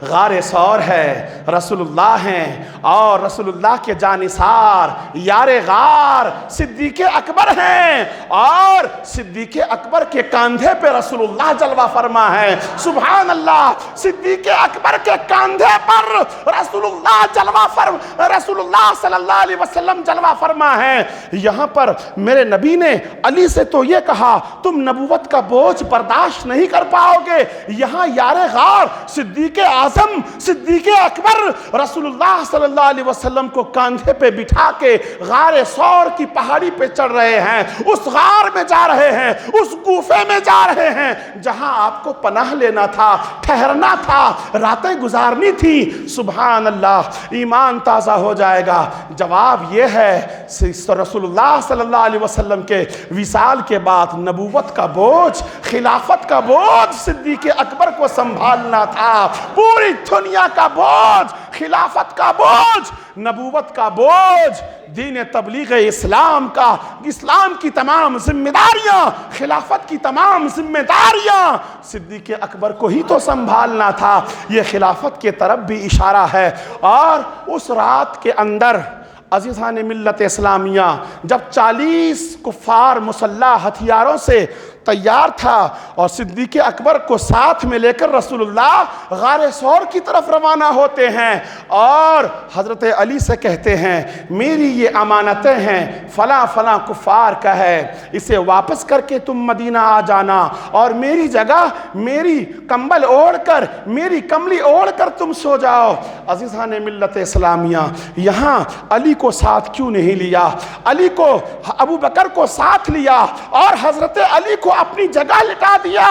Speaker 1: غار ثور ہے، رسول اللہ ہیں، اور رسول اللہ کے جانثار یار غار صدیق اکبر ہیں، اور صدیق اکبر کے کاندھے پہ رسول اللہ جلوہ فرما ہے۔ سبحان اللہ، صدیق اکبر کے کاندھے پر رسول اللہ رسول اللہ صلی اللہ علیہ وسلم جلوہ فرما ہے۔ یہاں پر میرے نبی نے علی سے تو یہ کہا تم نبوت کا بوجھ برداشت نہیں کر پاؤ گے، یہاں یار غار صدیق اعظم صدیق اکبر رسول اللہ صلی اللہ علیہ وسلم کو کاندھے پہ بٹھا کے غار ثور کی پہاڑی پہ چڑھ رہے ہیں، اس غار میں جا رہے ہیں، اس گوفے میں جا رہے ہیں جہاں آپ کو پناہ لینا تھا، ٹھہرنا تھا، راتیں گزارنی تھی۔ سبحان اللہ، ایمان تازہ ہو جائے گا۔ جواب یہ ہے رسول اللہ صلی اللہ علیہ وسلم کے وصال کے بعد نبوت کا بوجھ، خلافت کا بوجھ صدیق اکبر کو سنبھالنا تھا، پوری دنیا کا بوجھ، خلافت کا بوجھ، نبوت کا بوجھ، دین تبلیغ اسلام کا، اسلام کی تمام ذمہ داریاں، خلافت کی تمام ذمہ داریاں صدیق اکبر کو ہی تو سنبھالنا تھا۔ یہ خلافت کے طرف بھی اشارہ ہے۔ اور اس رات کے اندر عزیزان ملت اسلامیہ جب 40 کفار مسلح ہتھیاروں سے تیار تھا اور صدیق اکبر کو ساتھ میں لے کر رسول اللہ غار ثور کی طرف روانہ ہوتے ہیں اور حضرت علی سے کہتے ہیں میری یہ امانتیں ہیں، فلاں فلاں کفار کا ہے، اسے واپس کر کے تم مدینہ آ جانا اور میری جگہ میری کمبل اوڑھ کر، میری کملی اوڑھ کر تم سو جاؤ۔ عزیزان ملت اسلامیہ، یہاں علی کو ساتھ کیوں نہیں لیا؟ علی کو، ابو بکر کو ساتھ لیا اور حضرت علی کو اپنی جگہ لٹا دیا،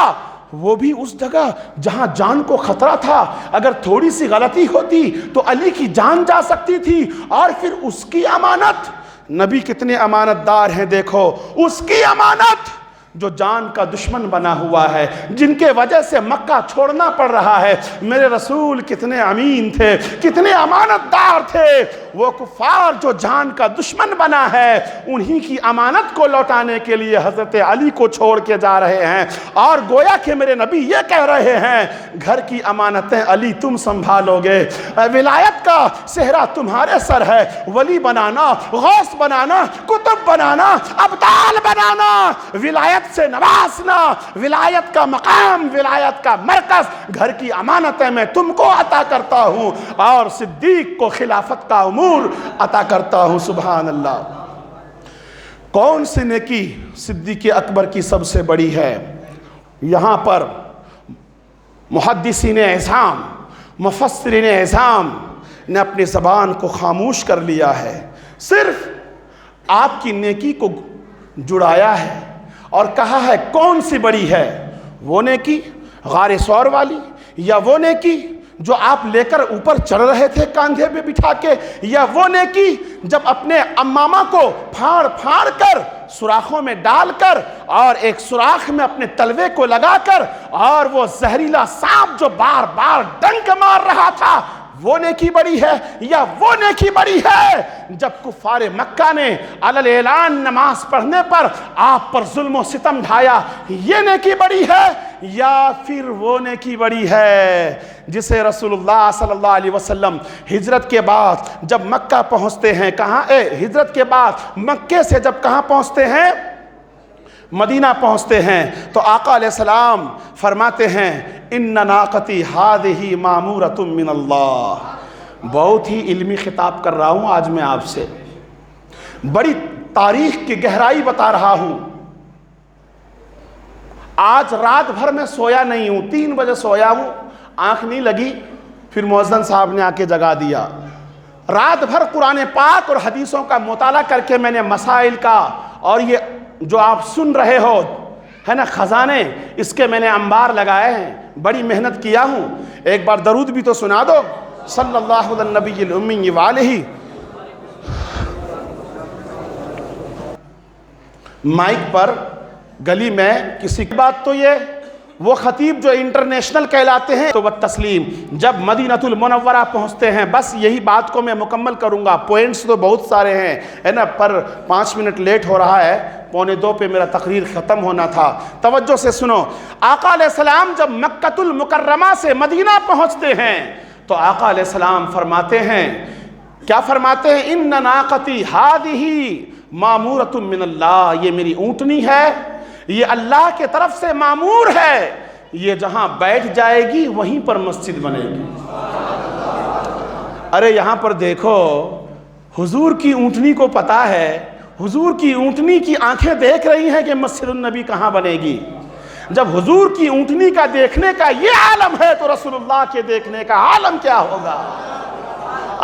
Speaker 1: وہ بھی اس جگہ جہاں جان کو خطرہ تھا۔ اگر تھوڑی سی غلطی ہوتی تو علی کی جان جا سکتی تھی، اور پھر اس کی امانت، نبی کتنے امانت دار ہیں دیکھو، اس کی امانت جو جان کا دشمن بنا ہوا ہے، جن کے وجہ سے مکہ چھوڑنا پڑ رہا ہے، میرے رسول کتنے امین تھے، کتنے امانت دار تھے۔ وہ کفار جو جان کا دشمن بنا ہے، انہی کی امانت کو لوٹانے کے لیے حضرت علی کو چھوڑ کے جا رہے ہیں، اور گویا کہ میرے نبی یہ کہہ رہے ہیں گھر کی امانتیں علی تم سنبھالو گے، ولایت کا صحرا تمہارے سر ہے، ولی بنانا، غوث بنانا، کتب بنانا، ابدال بنانا، ولایت سے نوازنا، ولایت کا مقام، ولایت کا مرکز، گھر کی امانتیں میں تم کو عطا کرتا ہوں اور صدیق کو خلافت کا امور عطا کرتا ہوں۔ سبحان اللہ۔ کون سی نیکی صدیق اکبر کی سب سے بڑی ہے؟ یہاں پر محدثین اعظام، مفسرین اعظام نے اپنی زبان کو خاموش کر لیا ہے، صرف آپ کی نیکی کو جڑایا ہے اور کہا ہے کون سی بڑی ہے؟ وہ نیکی غار ثور والی، یا وہ نیکی جو آپ لے کر اوپر چڑھ رہے تھے کاندھے پہ بٹھا کے، یا وہ نیکی جب اپنے امامہ کو پھاڑ پھاڑ کر سوراخوں میں ڈال کر اور ایک سوراخ میں اپنے تلوے کو لگا کر اور وہ زہریلا سانپ جو بار بار ڈنک مار رہا تھا، وہ نیکی بڑی ہے؟ یا وہ نیکی بڑی ہے جب کفار مکہ نے علی اعلان نماز پڑھنے پر آپ پر ظلم و ستم ڈھایا، یہ نیکی بڑی ہے؟ یا پھر وہ نیکی بڑی ہے جسے رسول اللہ صلی اللہ علیہ وسلم ہجرت کے بعد جب مکہ پہنچتے ہیں، کہاں ہجرت کے بعد مکے سے جب کہاں پہنچتے ہیں؟ مدینہ پہنچتے ہیں تو آقا علیہ السلام فرماتے ہیں ان ناقتی ہذہ مامورۃ من اللہ۔ بہت ہی علمی خطاب کر رہا ہوں آج میں آپ سے، بڑی تاریخ کی گہرائی بتا رہا ہوں۔ آج رات بھر میں سویا نہیں ہوں، 3 بجے سویا ہوں، آنکھ نہیں لگی، پھر مؤذن صاحب نے آ کے جگا دیا۔ رات بھر قرآن پاک اور حدیثوں کا مطالعہ کر کے میں نے مسائل کا، اور یہ جو آپ سن رہے ہو ہے نا خزانے، اس کے میں نے انبار لگائے ہیں، بڑی محنت کیا ہوں۔ ایک بار درود بھی تو سنا دو، صلی اللہ علی النبی الامی وآلہ۔ مائک پر گلی میں کسی کی بات تو یہ وہ خطیب جو انٹرنیشنل کہلاتے ہیں تو وہ تسلیم جب مدینہ المنورہ پہنچتے ہیں، بس یہی بات کو میں مکمل کروں گا، پوائنٹس تو بہت سارے ہیں ہے نا، پر 5 منٹ لیٹ ہو رہا ہے، 1:45 پہ میرا تقریر ختم ہونا تھا، توجہ سے سنو۔ آقا علیہ السلام جب مکہ المکرمہ سے مدینہ پہنچتے ہیں تو آقا علیہ السلام فرماتے ہیں، کیا فرماتے ہیں؟ ان ناقتی ہادہی مامورۃ من اللہ، یہ میری اونٹنی ہے، یہ اللہ کے طرف سے معمور ہے، یہ جہاں بیٹھ جائے گی وہیں پر مسجد بنے گی۔ ارے یہاں پر دیکھو، حضور کی اونٹنی کو پتا ہے، حضور کی اونٹنی کی آنکھیں دیکھ رہی ہیں کہ مسجد النبی کہاں بنے گی۔ جب حضور کی اونٹنی کا دیکھنے کا یہ عالم ہے تو رسول اللہ کے دیکھنے کا عالم کیا ہوگا؟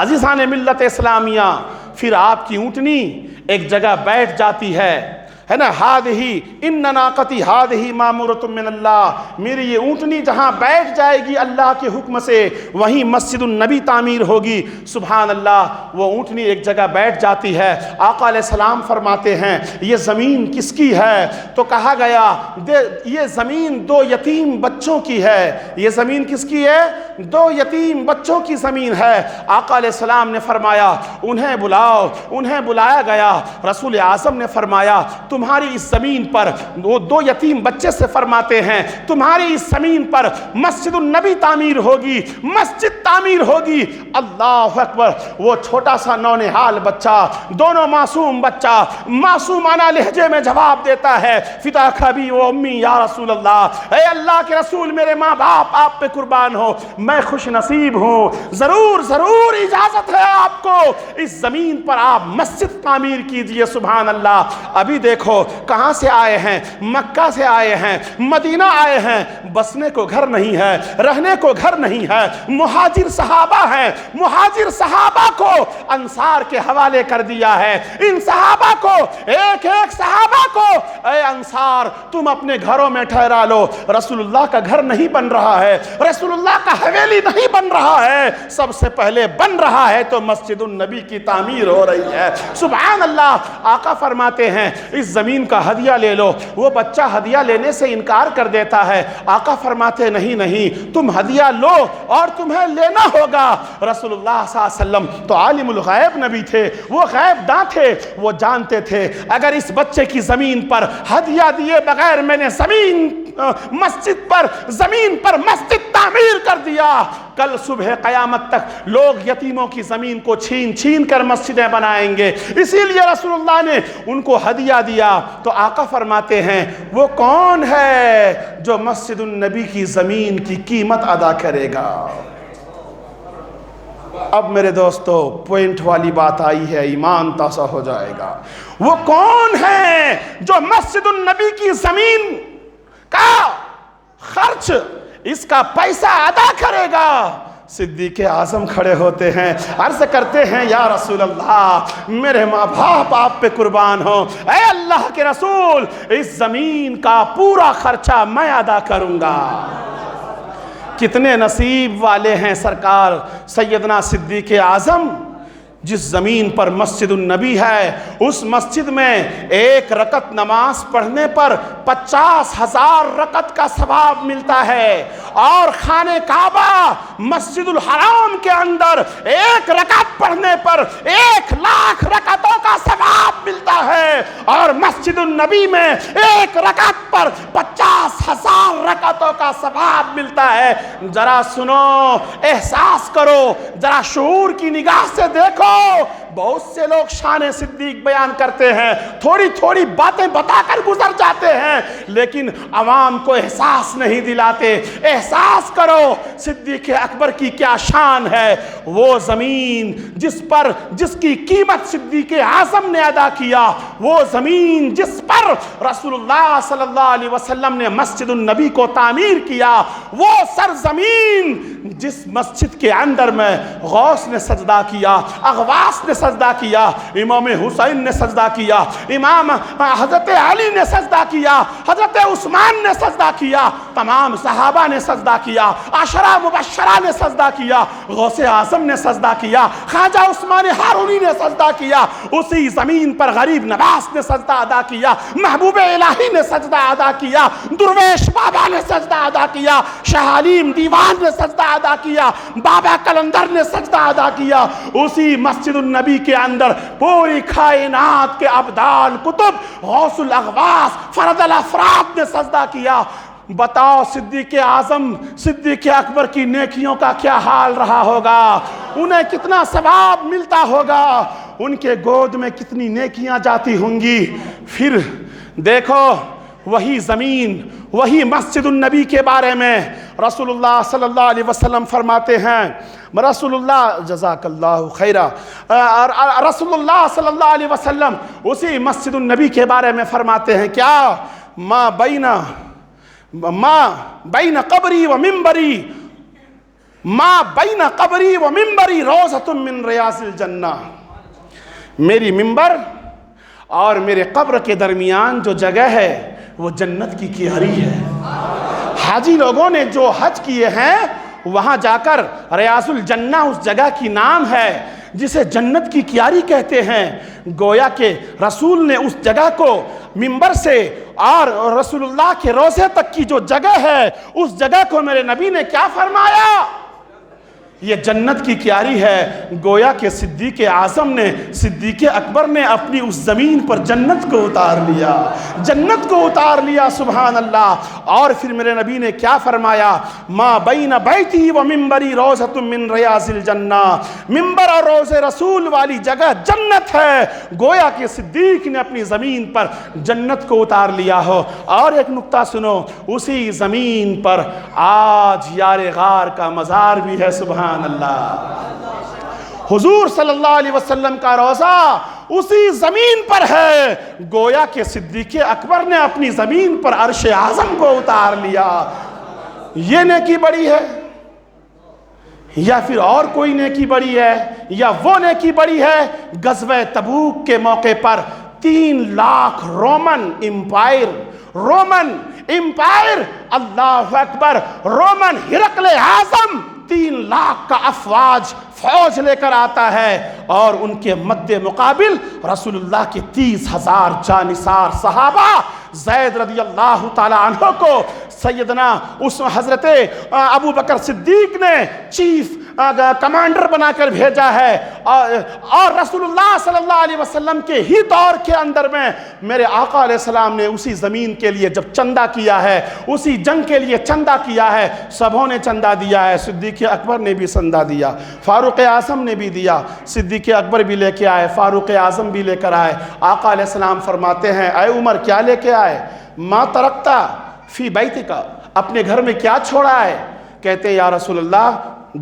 Speaker 1: عزیزان ملت اسلامیہ، پھر آپ کی اونٹنی ایک جگہ بیٹھ جاتی ہے نا، ہادہی ان ناقتی ہادہی مامورۃ من اللہ، میری یہ اونٹنی جہاں بیٹھ جائے گی اللہ کے حکم سے وہیں مسجد النبی تعمیر ہوگی۔ سبحان اللہ، وہ اونٹنی ایک جگہ بیٹھ جاتی ہے۔ آقا علیہ السلام فرماتے ہیں یہ زمین کس کی ہے؟ تو کہا گیا یہ زمین 2 یتیم بچوں کی ہے۔ یہ زمین کس کی ہے؟ 2 یتیم بچوں کی زمین ہے۔ آقا علیہ السلام نے فرمایا انہیں بلاؤ، انہیں بلایا گیا۔ رسول اعظم نے فرمایا تمہاری اس زمین پر، وہ 2 یتیم بچے سے فرماتے ہیں تمہاری اس زمین پر مسجد النبی تعمیر ہوگی، مسجد تعمیر ہوگی۔ اللہ اکبر، وہ چھوٹا سا نونہال بچہ، دونوں معصوم بچہ معصومانہ لہجے میں جواب دیتا ہے فداک ابی و امی یا رسول اللہ، اے اللہ کے رسول میرے ماں باپ آپ پہ قربان ہو، میں خوش نصیب ہوں، ضرور ضرور اجازت ہے آپ کو اس زمین پر آپ مسجد تعمیر کیجئے۔ سبحان اللہ، ابھی دیکھو کہاں سے آئے ہیں؟ مکہ سے آئے ہیں، مدینہ آئے ہیں، بسنے کو گھر نہیں ہے، رہنے کو گھر نہیں ہے، مہاجر صحابہ ہیں، مہاجر صحابہ کو انصار کے حوالے کر دیا ہے۔ ان صحابہ کو، ایک ایک صحابہ کو، اے انصار تم اپنے گھروں میں ٹھہرا لو، رسول اللہ کا گھر نہیں بن رہا ہے، رسول اللہ کا حویلی نہیں بن رہا ہے، سب سے پہلے بن رہا ہے تو مسجد النبی کی تعمیر ہو رہی ہے۔ سبحان اللہ، آقا فرماتے ہیں اس زمین کا ہدیہ لے لو۔ وہ بچہ ہدیہ لینے سے انکار کر دیتا ہے۔ آقا فرماتے نہیں نہیں، تم ہدیہ لو اور تمہیں لینا ہوگا۔ رسول اللہ صلی اللہ علیہ وسلم تو عالم الغیب نبی تھے، وہ غیب داں تھے، وہ جانتے تھے اگر اس بچے کی زمین پر ہدیہ دیے بغیر میں نے مسجد پر مسجد تعمیر کر دیا، کل صبح قیامت تک لوگ یتیموں کی زمین کو چھین چھین کر مسجدیں بنائیں گے۔ اسی لیے رسول اللہ نے ان کو ہدیہ دیا۔ تو آقا فرماتے ہیں وہ کون ہے جو مسجد النبی کی زمین کی قیمت ادا کرے گا؟ اب میرے دوستو پوائنٹ والی بات آئی ہے، ایمان تازہ ہو جائے گا۔ وہ کون ہے جو مسجد النبی کی زمین کا خرچ، اس کا پیسہ ادا کرے گا؟ صدیق اعظم کھڑے ہوتے ہیں، عرض کرتے ہیں یا رسول اللہ میرے ماں باپ آپ پہ قربان ہوں، اے اللہ کے رسول اس زمین کا پورا خرچہ میں ادا کروں گا۔ کتنے نصیب والے ہیں سرکار سیدنا صدیق اعظم، جس زمین پر مسجد النبی ہے اس مسجد میں 1 رکعت نماز پڑھنے پر 50,000 رکعت کا ثواب ملتا ہے، اور خانہ کعبہ مسجد الحرام کے اندر 1 رکعت پڑھنے پر 1,00,000 رکعتوں کا ثواب ملتا ہے، اور مسجد النبی میں 1 رکعت پر 50,000 رکعتوں کا ثواب ملتا ہے۔ ذرا سنو، احساس کرو، ذرا شعور کی نگاہ سے دیکھو۔ بہت سے لوگ شان صدیق بیان کرتے ہیں، تھوڑی تھوڑی باتیں بتا کر گزر جاتے ہیں، لیکن عوام کو احساس نہیں دلاتے۔ احساس کرو صدیق اکبر کی کیا شان ہے۔ وہ زمین جس کی قیمت صدیق اعظم نے ادا کیا، وہ زمین جس پر رسول اللہ صلی اللہ علیہ وسلم نے مسجد النبی کو تعمیر کیا، وہ سرزمین جس مسجد کے اندر میں غوث نے سجدہ کیا، اغواث نے سجدہ کیا، امام حسین نے سجدہ کیا، امام حضرت علی نے سجدہ کیا، حضرت عثمان نے سجدہ کیا، تمام صحابہ نے سجدہ کیا، عشرہ مبشرہ نے سجدہ کیا، غوث اعظم نے سجدہ کیا، خواجہ عثمان ہارونی نے سجدہ کیا، اسی زمین پر غریب نواز نے سجدہ ادا کیا، محبوب الہی نے سجدہ ادا کیا، درویش بابا نے سجدہ ادا کیا، شاہ علیم دیوان نے سجدہ ادا کیا، بابا کلندر نے سجدہ ادا کیا، اسی مسجد النبی کے اندر پوری کائنات کے ابدال کتب غوث الاغواث فرد الافراد نے سجدہ کیا۔ بتاؤ صدیق اعظم صدیق اکبر کی نیکیوں کا کیا حال رہا ہوگا، انہیں کتنا ثواب ملتا ہوگا، ان کے گود میں کتنی نیکیاں جاتی ہوں گی۔ پھر دیکھو وہی زمین، وہی مسجد النبی کے بارے میں رسول اللہ صلی اللہ علیہ وسلم فرماتے ہیں، رسول اللہ جزاک اللہ خیرہ، رسول اللہ صلی اللہ علیہ وسلم اسی مسجد النبی کے بارے میں فرماتے ہیں کیا؟ ما بین قبری و منبری، ما بین قبری و منبری روضۃ من ریاض الجنہ، میری منبر اور میرے قبر کے درمیان جو جگہ ہے وہ جنت کی کیاری ہے۔ حاجی لوگوں نے جو حج کیے ہیں وہاں جا کر ریاض الجنہ اس جگہ کی نام ہے جسے جنت کی کیاری کہتے ہیں۔ گویا کہ رسول نے اس جگہ کو منبر سے اور رسول اللہ کے روضے تک کی جو جگہ ہے اس جگہ کو میرے نبی نے کیا فرمایا؟ یہ جنت کی کیاری ہے۔ گویا کہ صدیق اعظم نے، صدیق اکبر نے اپنی اس زمین پر جنت کو اتار لیا، جنت کو اتار لیا، سبحان اللہ۔ اور پھر میرے نبی نے کیا فرمایا؟ ما بین بیتی و منبری روضۃ من ریاض الجنہ، منبر اور روضے رسول والی جگہ جنت ہے۔ گویا کہ صدیق نے اپنی زمین پر جنت کو اتار لیا ہو۔ اور ایک نکتہ سنو، اسی زمین پر آج یار غار کا مزار بھی ہے، سبحان اللہ۔ حضور صلی اللہ علیہ وسلم کا روضہ اسی زمین پر ہے۔ گویا کہ صدیق اکبر نے اپنی زمین پر عرش اعظم کو اتار لیا۔ یہ نیکی بڑی ہے یا پھر اور کوئی نیکی بڑی ہے؟ یا وہ نیکی بڑی ہے غزوہ تبوک کے موقع پر 3 لاکھ رومن امپائر، اللہ اکبر، رومن ہرقل اعظم 3 لاکھ کا فوج لے کر آتا ہے اور ان کے مد مقابل رسول اللہ کے 30,000 جانثار صحابہ، زید رضی اللہ تعالی عنہ کو سیدنا اس حضرت ابو بکر صدیق نے چیف کمانڈر بنا کر بھیجا ہے۔ اور رسول اللہ صلی اللہ علیہ وسلم کے ہی دور کے اندر میں میرے آقا علیہ السلام نے اسی زمین کے لیے جب چندہ کیا ہے، اسی جنگ کے لیے چندہ کیا ہے، سبوں نے چندہ دیا ہے، صدیق اکبر نے بھی چندہ دیا، فاروق اعظم نے بھی دیا، صدیق اکبر بھی لے کے آئے، فاروق اعظم بھی لے کر آئے۔ آقا علیہ السلام فرماتے ہیں اے عمر کیا لے کے آئے؟ ما ترکتا فی بیتک، اپنے گھر میں کیا چھوڑا ہے؟ کہتے ہیں یا رسول اللہ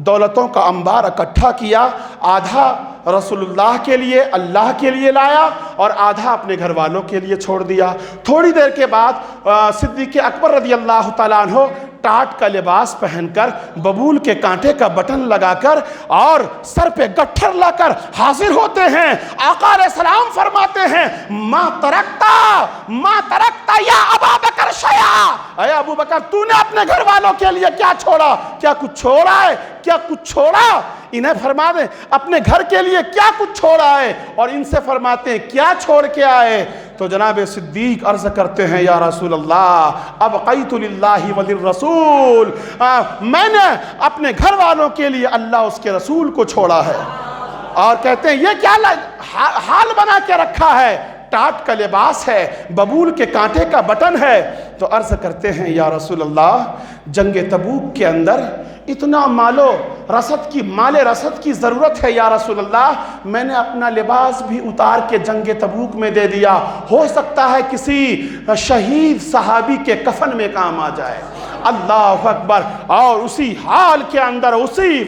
Speaker 1: دولتوں کا انبار اکٹھا کیا، آدھا رسول اللہ کے لیے، اللہ کے لیے لایا اور آدھا اپنے گھر والوں کے لیے چھوڑ دیا۔ تھوڑی دیر کے بعد صدیق اکبر رضی اللہ تعالیٰ عنہ ٹاٹ کا لباس پہن کر، ببول کے کانٹے کا بٹن لگا کر اور سر پہ گٹھر لا کر حاضر ہوتے ہیں۔ آقا علیہ السلام فرماتے ہیں ما ترکتا یا ابا بکر شیعہ، اے ابو بکر تو نے اپنے گھر والوں کے لیے کیا چھوڑا؟ کیا کچھ چھوڑا ہے؟ کیا کچھ چھوڑا؟ انہیں فرما دیں اپنے گھر کے لیے کیا کچھ چھوڑا ہے، اور ان سے فرماتے ہیں کیا چھوڑ کے آئے؟ تو جناب صدیق عرض کرتے ہیں یا رسول اللہ ابقیت للہ وللرسول، میں نے اپنے گھر والوں کے لیے اللہ اس کے رسول کو چھوڑا ہے۔ اور کہتے ہیں یہ کیا حال بنا کے رکھا ہے؟ ٹاٹ کا لباس ہے، ببول کے کانٹے کا بٹن ہے۔ تو عرض کرتے ہیں یا رسول اللہ جنگ تبوک کے اندر اتنا مال رسد کی ضرورت ہے یا رسول اللہ، میں نے اپنا لباس بھی اتار کے جنگ تبوک میں دے دیا، ہو سکتا ہے کسی شہید صحابی کے کفن میں کام آ جائے۔ اللہ اکبر۔ اور اسی حال کے اندر اسی